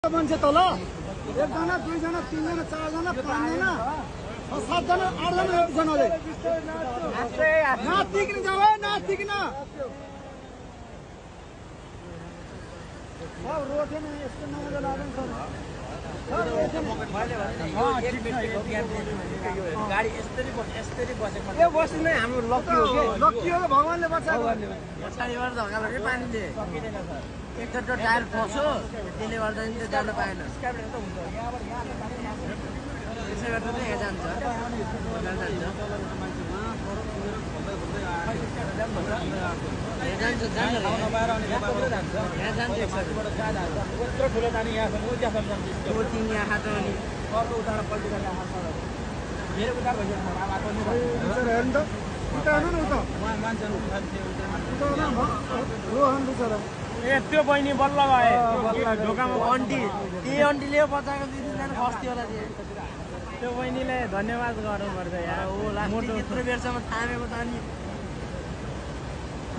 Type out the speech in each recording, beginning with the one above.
मान्छे तल एकजना दुईजना तीनजना चारजना पाँचजना सातजना आठजना एकजनाले नातिकिन जाऊ है नातिकिन रोटेन यस्तो नमजा लाग्दैन गाडी यस्तरी बसेको यो बस्नु नै हाम्रो लकी हो के लकी हो भगवानले बचाएको पछाडिबाट धक्का लाग्यो पानीले एकचोटि टायर फस्यो त्यसले गर्दा नि जान पाएन त्यसै गर्दा चाहिँ यहाँ जान्छ त्यो बहिनी बल्ल गए ढोकामा अन्टी त्यही अन्टीले बचाएको दुई तिनजना फस्थ्यो होला त्यो बहिनीले धन्यवाद गर्नुपर्छ यार त्यत्रो बेरसम्म थामेको त अनि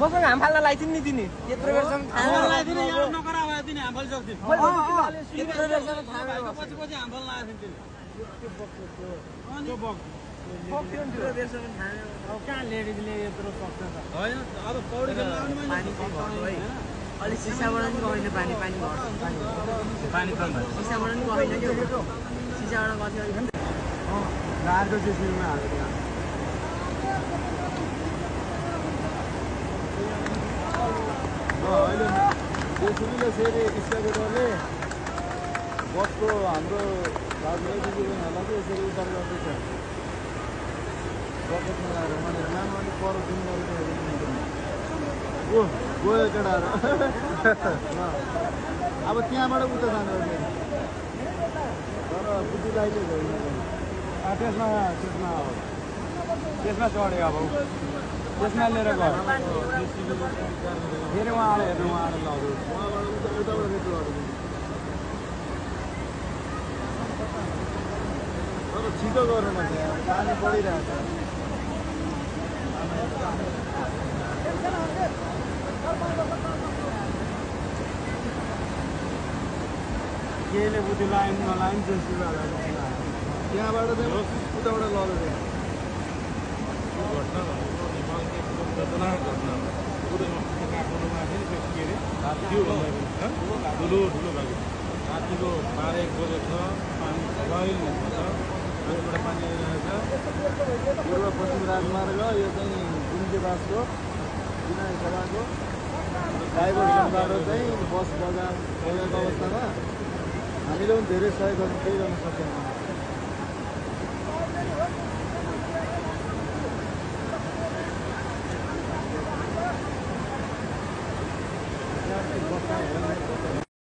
मसँग हाम फाल्न लाइथिन् नि तिनी त्यत्रो बेरसम्म थामेको त्यत्रो बेरसम्म थामेको त्यत्रो बेरसम्म थामेको अब कहाँ लेडिजले यत्रो सक्छ त अलिक सिसाबाट पनि गएन पानी पानी सिसाबाट पनि गएन क्या सिसाबाट गर्थ्यो अलिक गाडीको जेसीबीमा हालेको अहिले जेसीबीले फेरि स्टाफहरूले बसको हाम्रो दाजुभाइहरूलाई चाहिँ यसरी उद्धार गर्दैछ बकेटमा लगाएर भनेर लानु अलिक पर दिनु ओ गयो केटाहरू अब त्यहाँबाट उता जानु तर बुद्धि लाइले गयो त्यसमा चढ्यो अब त्यसमा लिएर गयो फेरि उहाँले हेर्नु उहाँले लग्यो उहाँबाट उताबाट रेटो तर छिटो गर्नु पर्छ पानी परिरहेको छ केले बुद्धि लाइन नलाइन जेसीबीवाला त्यहाँबाट चाहिँ उताबाट लगेको ठुलो भएको रातिको 12-1 बजे छ पानी लैल हुन्छ यसबाट पानी आइरहेछ पूर्व पश्चिम राजमार्ग यो चाहिँ गुन्जेबासको विनय सभाको डाइभर्सनबाट चाहिँ बस बगाएको अवस्थामा हामीले पनि धेरै सहयोग गर्नु केही गर्न सकेनौँ बस्दा हेर्नु